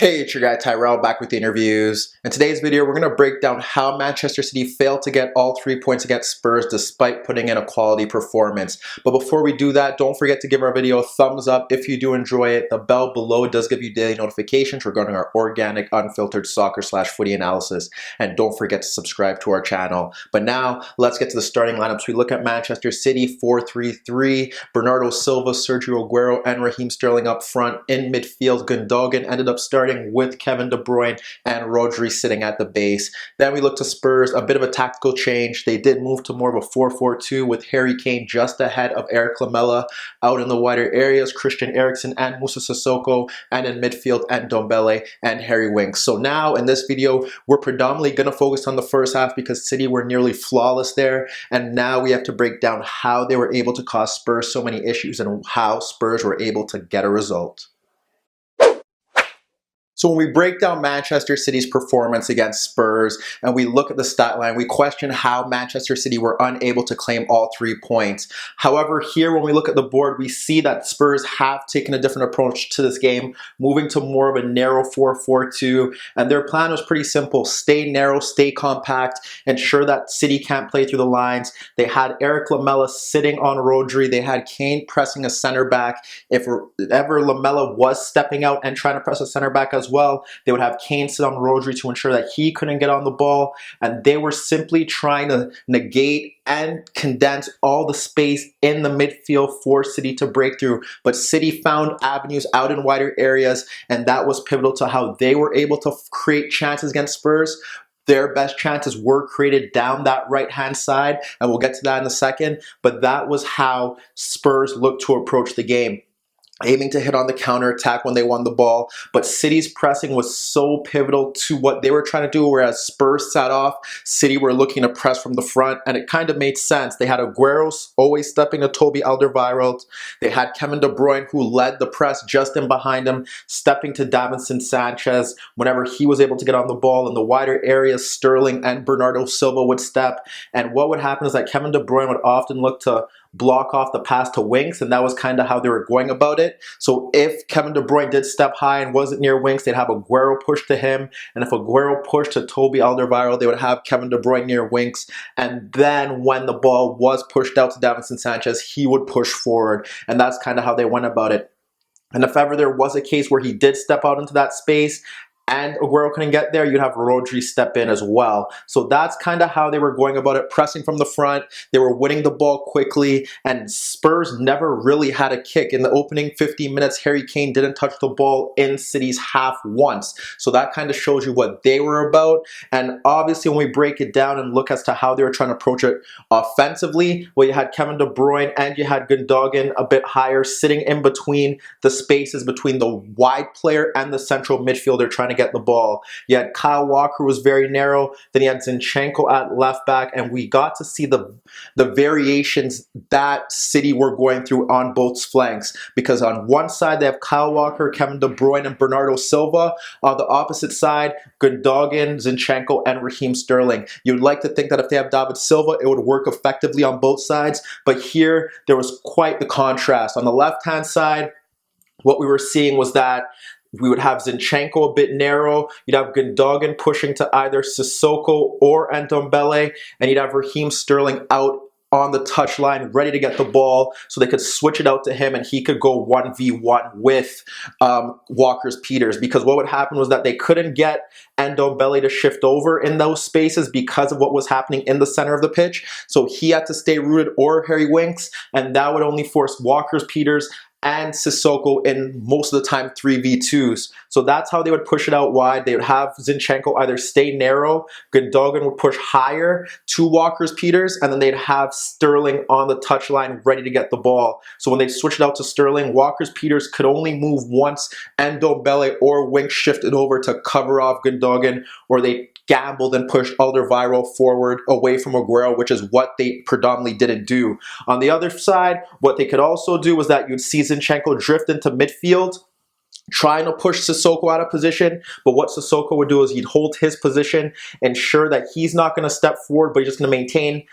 Hey, it's your guy Tyrrell back with the interviews. In today's video, we're going to break down how Manchester City failed to get all 3 points against Spurs despite putting in a quality performance. But before we do that, don't forget to give our video a thumbs up if you do enjoy it. The bell below does give you daily notifications regarding our organic, unfiltered soccer/footy analysis. And don't forget to subscribe to our channel. But now, let's get to the starting lineups. We look at Manchester City 4-3-3. Bernardo Silva, Sergio Aguero, and Raheem Sterling up front. In midfield, Gundogan ended up starting with Kevin De Bruyne and Rodri sitting at the base. Then we look to Spurs, a bit of a tactical change. They did move to more of a 4-4-2 with Harry Kane just ahead of Erik Lamela. Out in the wider areas, Christian Eriksen and Moussa Sissoko, and in midfield, Ndombele and Harry Winks. So now in this video, we're predominantly going to focus on the first half because City were nearly flawless there. And now we have to break down how they were able to cause Spurs so many issues and how Spurs were able to get a result. So when we break down Manchester City's performance against Spurs and we look at the stat line, we question how Manchester City were unable to claim all 3 points. However, here when we look at the board, we see that Spurs have taken a different approach to this game, moving to more of a narrow 4-4-2. And their plan was pretty simple: stay narrow, stay compact, ensure that City can't play through the lines. They had Erik Lamela sitting on Rodri. They had Kane pressing a center back. If ever Lamela was stepping out and trying to press a center back as well, they would have Kane sit on Rodri to ensure that he couldn't get on the ball, and they were simply trying to negate and condense all the space in the midfield for City to break through. But City found avenues out in wider areas, and that was pivotal to how they were able to create chances against Spurs. Their best chances were created down that right-hand side, and we'll get to that in a second, but that was how Spurs looked to approach the game, aiming to hit on the counter-attack when they won the ball. But City's pressing was so pivotal to what they were trying to do, whereas Spurs sat off, City were looking to press from the front, and it kind of made sense. They had Aguero always stepping to Toby Alderweireld. They had Kevin De Bruyne, who led the press just in behind him, stepping to Davinson Sanchez whenever he was able to get on the ball. In the wider areas, Sterling and Bernardo Silva would step, and what would happen is that Kevin De Bruyne would often look to block off the pass to Winks, and that was kind of how they were going about it. So if Kevin De Bruyne did step high and wasn't near Winks, they'd have Aguero push to him, and if Aguero pushed to Toby Alderweireld, they would have Kevin De Bruyne near Winks, and then when the ball was pushed out to Davinson Sanchez, he would push forward, and that's kind of how they went about it. And if ever there was a case where he did step out into that space and Aguero couldn't get there, you'd have Rodri step in as well. So that's kind of how they were going about it, pressing from the front. They were winning the ball quickly, and Spurs never really had a kick. In the opening 15 minutes, Harry Kane didn't touch the ball in City's half once. So that kind of shows you what they were about. And obviously, when we break it down and look as to how they were trying to approach it offensively, well, you had Kevin De Bruyne and you had Gundogan a bit higher, sitting in between the spaces between the wide player and the central midfielder trying to get the ball. You had Kyle Walker, who was very narrow. Then you had Zinchenko at left back, and we got to see the variations that City were going through on both flanks, because on one side they have Kyle Walker, Kevin De Bruyne, and Bernardo Silva. On the opposite side, Gundogan, Zinchenko, and Raheem Sterling. You'd like to think that if they have David Silva, it would work effectively on both sides, but here there was quite the contrast. On the left-hand side, what we were seeing was that we would have Zinchenko a bit narrow, you'd have Gundogan pushing to either Sissoko or Ndombele, and you'd have Raheem Sterling out on the touchline, ready to get the ball, so they could switch it out to him and he could go 1v1 with Walker's Peters. Because what would happen was that they couldn't get Ndombele to shift over in those spaces because of what was happening in the center of the pitch. So he had to stay rooted, or Harry Winks, and that would only force Walker's Peters and Sissoko in most of the time 3v2s. So that's how they would push it out wide. They would have Zinchenko either stay narrow, Gundogan would push higher to Walker's Peters, and then they'd have Sterling on the touchline ready to get the ball. So when they switched it out to Sterling, Walker's Peters could only move once, and Ndombele or Winks shifted over to cover off Gundogan, or they gambled and pushed Alderweireld forward away from Aguero, which is what they predominantly didn't do. On the other side, what they could also do was that you'd see Zinchenko drift into midfield, trying to push Sissoko out of position, but what Sissoko would do is he'd hold his position, ensure that he's not going to step forward, but he's just going to maintain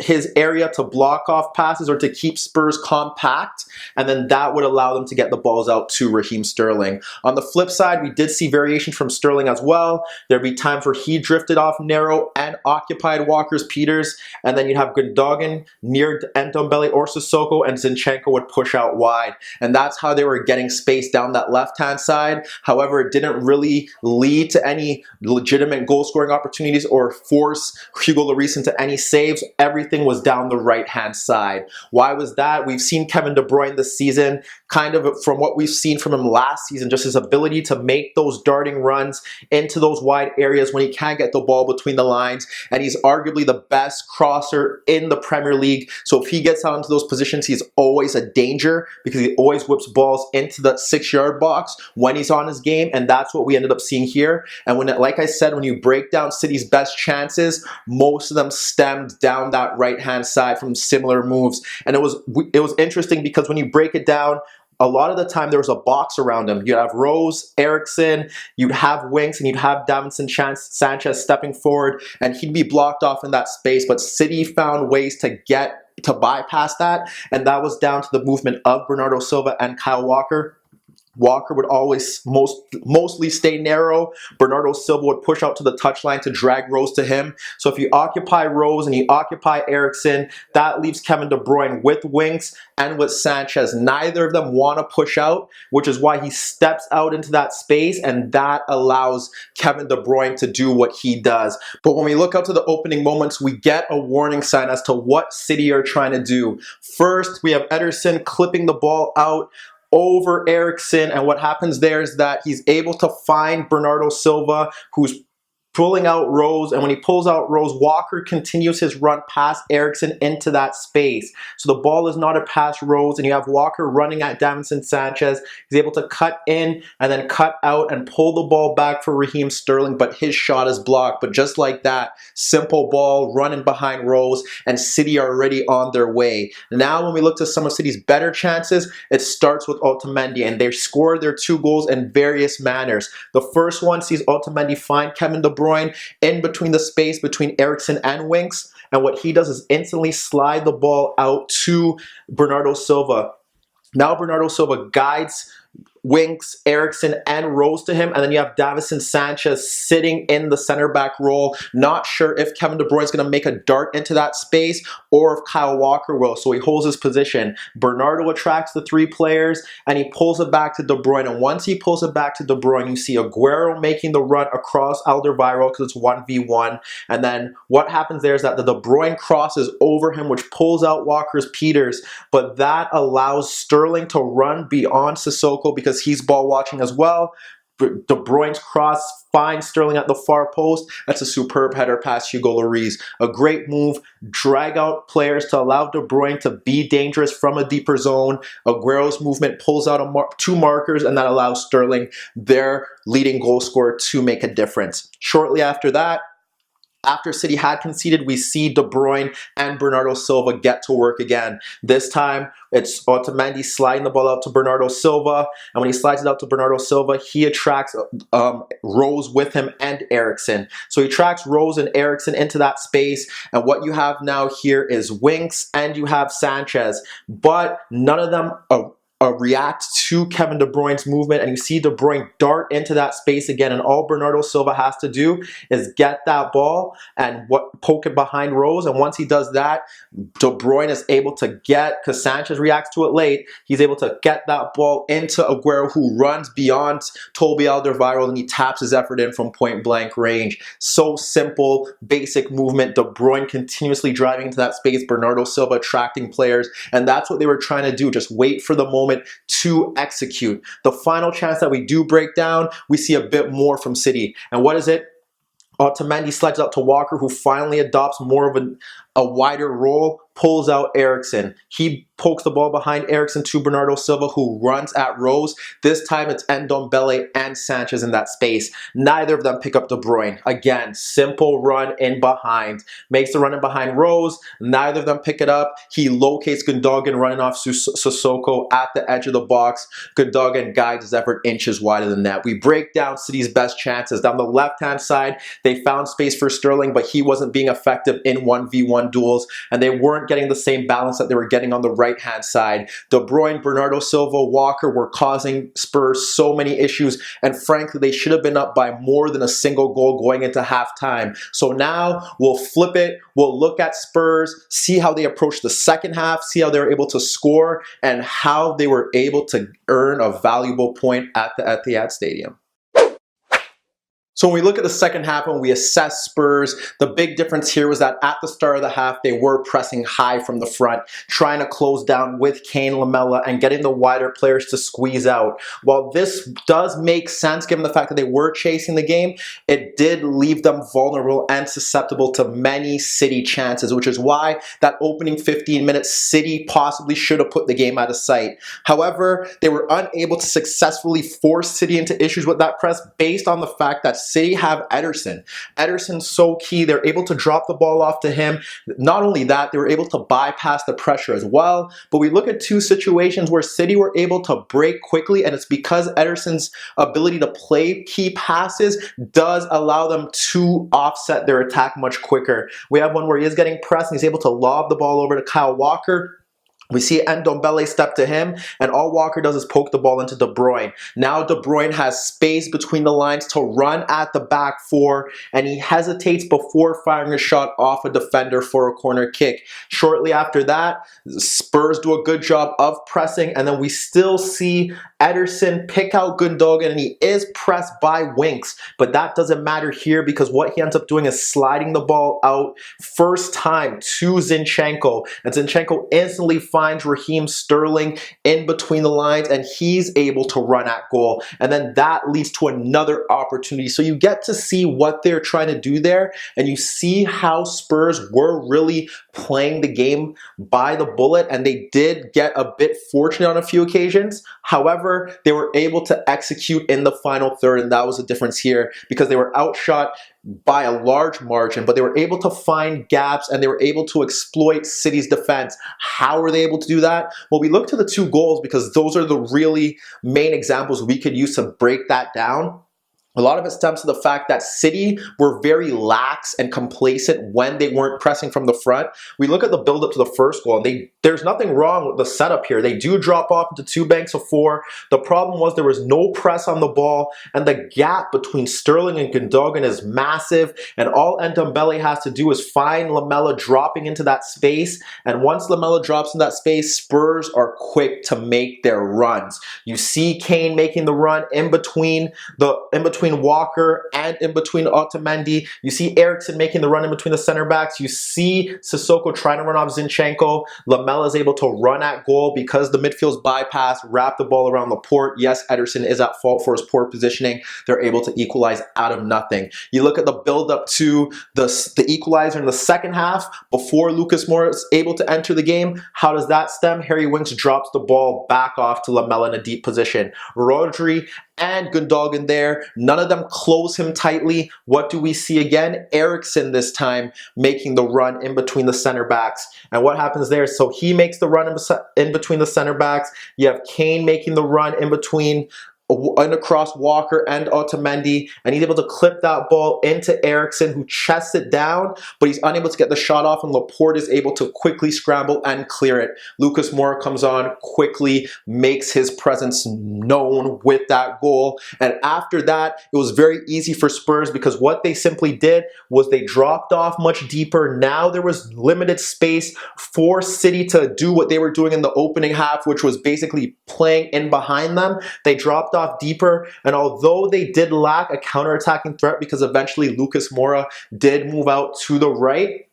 his area to block off passes or to keep Spurs compact, and then that would allow them to get the balls out to Raheem Sterling. On the flip side, we did see variation from Sterling as well. There'd be times where he drifted off narrow and occupied Walker's Peters, and then you'd have Gundogan near Ndombele or Sissoko, and Zinchenko would push out wide. And that's how they were getting space down that left-hand side. However, it didn't really lead to any legitimate goal-scoring opportunities or force Hugo Lloris into any saves. Everything was down the right-hand side. Why was that? We've seen Kevin De Bruyne this season, kind of from what we've seen from him last season, just his ability to make those darting runs into those wide areas when he can't get the ball between the lines. And he's arguably the best crosser in the Premier League. So if he gets out into those positions, he's always a danger because he always whips balls into the 6-yard box when he's on his game. And that's what we ended up seeing here. And when, like I said, when you break down City's best chances, most of them stemmed down that right-hand side from similar moves. And it was interesting because when you break it down, a lot of the time there was a box around him. You'd have Rose, Eriksen, you'd have Winks, and you'd have Davinson Sanchez stepping forward, and he'd be blocked off in that space. But City found ways to bypass that, and that was down to the movement of Bernardo Silva and Kyle Walker. Walker would always mostly stay narrow. Bernardo Silva would push out to the touchline to drag Rose to him. So if you occupy Rose and you occupy Eriksen, that leaves Kevin De Bruyne with Winks and with Sanchez. Neither of them want to push out, which is why he steps out into that space, and that allows Kevin De Bruyne to do what he does. But when we look out to the opening moments, we get a warning sign as to what City are trying to do. First, we have Ederson clipping the ball out over Eriksen, and what happens there is that he's able to find Bernardo Silva, who's pulling out Rose, and when he pulls out Rose, Walker continues his run past Eriksen into that space. So the ball is not a pass Rose, and you have Walker running at Davinson Sanchez. He's able to cut in and then cut out and pull the ball back for Raheem Sterling, but his shot is blocked. But just like that, simple ball running behind Rose, and City are already on their way. Now when we look to some of City's better chances, it starts with Otamendi, and they score their 2 goals in various manners. The first one sees Otamendi find Kevin De Bruyne in between the space between Eriksen and Winks, and what he does is instantly slide the ball out to Bernardo Silva. Now Bernardo Silva guides Winks, Eriksen, and Rose to him, and then you have Davinson Sanchez sitting in the center back role, not sure if Kevin De Bruyne is going to make a dart into that space or if Kyle Walker will, so he holds his position. Bernardo attracts the 3 players, and he pulls it back to De Bruyne, and once he pulls it back to De Bruyne, you see Aguero making the run across Alderweireld because it's 1v1, and then what happens there is that the De Bruyne crosses over him, which pulls out Walker's Peters, but that allows Sterling to run beyond Sissoko because he's ball watching as well. De Bruyne's cross finds Sterling at the far post. That's a superb header past Hugo Lloris. A great move. Drag out players to allow De Bruyne to be dangerous from a deeper zone. Aguero's movement pulls out 2 markers, and that allows Sterling, their leading goal scorer, to make a difference. Shortly after that, after City had conceded, we see De Bruyne and Bernardo Silva get to work again. This time, it's Otamendi sliding the ball out to Bernardo Silva, and when he slides it out to Bernardo Silva, he attracts Rose with him and Eriksen. So he tracks Rose and Eriksen into that space, and what you have now here is Winks and you have Sanchez, but none of them react to Kevin De Bruyne's movement, and you see De Bruyne dart into that space again, and all Bernardo Silva has to do is get that ball and poke it behind Rose, and once he does that, De Bruyne is able to get, because Sanchez reacts to it late, he's able to get that ball into Aguero, who runs beyond Toby Alderweireld, and he taps his effort in from point blank range. So simple, basic movement. De Bruyne continuously driving into that space, Bernardo Silva attracting players, and that's what they were trying to do, just wait for the moment to execute. The final chance that we do break down, we see a bit more from City. And what is it? Otamendi slides out to Walker, who finally adopts more of a wider role, pulls out Eriksen. He pokes the ball behind Eriksen to Bernardo Silva, who runs at Rose. This time it's Ndombele and Sanchez in that space. Neither of them pick up De Bruyne. Again, simple run in behind. Makes the run in behind Rose. Neither of them pick it up. He locates Gundogan running off Sissoko at the edge of the box. Gundogan guides his effort inches wide of the net. We break down City's best chances. Down the left-hand side, they found space for Sterling, but he wasn't being effective in 1v1 one-on-one duels, and they weren't getting the same balance that they were getting on the right-hand side. De Bruyne, Bernardo Silva, Walker were causing Spurs so many issues, and frankly, they should have been up by more than a single goal going into halftime. So now we'll flip it. We'll look at Spurs, see how they approach the second half, see how they were able to score, and how they were able to earn a valuable point at the Etihad Stadium. So when we look at the second half and we assess Spurs, the big difference here was that at the start of the half, they were pressing high from the front, trying to close down with Kane, Lamela, and getting the wider players to squeeze out. While this does make sense given the fact that they were chasing the game, it did leave them vulnerable and susceptible to many City chances, which is why that opening 15 minutes, City possibly should have put the game out of sight. However, they were unable to successfully force City into issues with that press based on the fact that City have Ederson. Ederson's so key. They're able to drop the ball off to him. Not only that, they were able to bypass the pressure as well. But we look at two situations where City were able to break quickly, and it's because Ederson's ability to play key passes does allow them to offset their attack much quicker. We have one where he is getting pressed and he's able to lob the ball over to Kyle Walker. We see Ndombele step to him, and all Walker does is poke the ball into De Bruyne. Now De Bruyne has space between the lines to run at the back four, and he hesitates before firing a shot off a defender for a corner kick. Shortly after that, Spurs do a good job of pressing, and then we still see Ederson pick out Gundogan, and he is pressed by Winks, but that doesn't matter here because what he ends up doing is sliding the ball out first time to Zinchenko, and Zinchenko instantly finds Raheem Sterling in between the lines, and he's able to run at goal, and then that leads to another opportunity. So you get to see what they're trying to do there, and you see how Spurs were really playing the game by the bullet, and they did get a bit fortunate on a few occasions. However, they were able to execute in the final third, and that was the difference here because they were outshot by a large margin, but they were able to find gaps and they were able to exploit City's defense. How were they able to do that? Well, we look to the two goals because those are the really main examples we could use to break that down. A lot of it stems to the fact that City were very lax and complacent when they weren't pressing from the front. We look at the build-up to the first goal, and there's nothing wrong with the setup here. They do drop off into two banks of four. The problem was there was no press on the ball, and the gap between Sterling and Gundogan is massive, and all Ndombele has to do is find Lamela dropping into that space, and once Lamela drops in that space, Spurs are quick to make their runs. You see Kane making the run in between Walker and in between Otamendi. You see Eriksen making the run in between the center backs. You see Sissoko trying to run off Zinchenko. Lamela is able to run at goal because the midfield's bypass, wrap the ball around Laporte. Yes, Ederson is at fault for his poor positioning. They're able to equalize out of nothing. You look at the build-up to the equalizer in the second half before Lucas Moura is able to enter the game. How does that stem? Harry Winks drops the ball back off to Lamela in a deep position. Rodri and Gundogan there. None of them close him tightly. What do we see again? Eriksen this time making the run in between the center backs. And what happens there? So he makes the run in between the center backs. You have Kane making the run in between and across Walker and Otamendi, and he's able to clip that ball into Eriksen, who chests it down, but he's unable to get the shot off, and Laporte is able to quickly scramble and clear it. Lucas Moura comes on quickly, makes his presence known with that goal, and after that, it was very easy for Spurs because what they simply did was they dropped off much deeper. Now there was limited space for City to do what they were doing in the opening half, which was basically playing in behind them. They dropped off deeper, and although they did lack a counter-attacking threat because eventually Lucas Moura did move out to the right,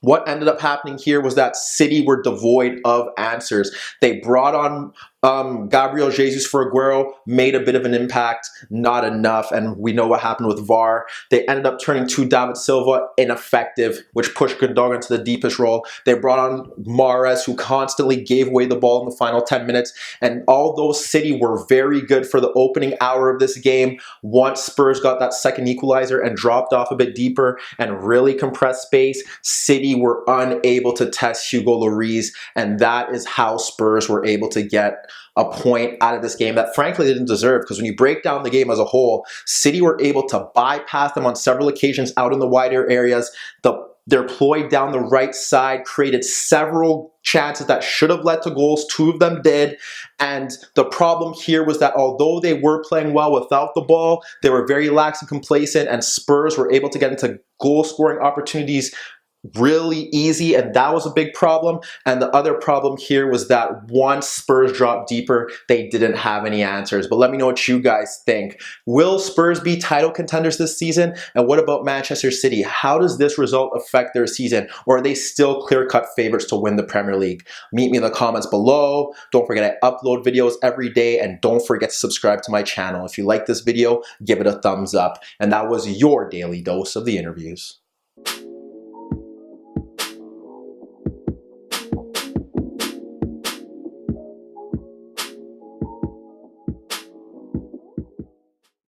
what ended up happening here was that City were devoid of answers. They brought on Gabriel Jesus for Aguero, made a bit of an impact, not enough, and we know what happened with VAR. They ended up turning to David Silva, ineffective, which pushed Gundogan to the deepest role. They brought on Mahrez, who constantly gave away the ball in the final 10 minutes, and although City were very good for the opening hour of this game, once Spurs got that second equalizer and dropped off a bit deeper and really compressed space, City were unable to test Hugo Lloris, and that is how Spurs were able to get a point out of this game that frankly they didn't deserve, because when you break down the game as a whole, City were able to bypass them on several occasions out in the wider areas. The Their ploy down the right side created several chances that should have led to goals. 2 of them did. And the problem here was that although they were playing well without the ball, they were very lax and complacent, and Spurs were able to get into goal-scoring opportunities really easy, and that was a big problem. And the other problem here was that once Spurs dropped deeper, they didn't have any answers. But let me know what you guys think. Will Spurs be title contenders this season? And what about Manchester City? How does this result affect their season? Or are they still clear-cut favorites to win the Premier League? Meet me in the comments below. Don't forget I upload videos every day, and don't forget to subscribe to my channel. If you like this video, give it a thumbs up. And that was your daily dose of the interviews.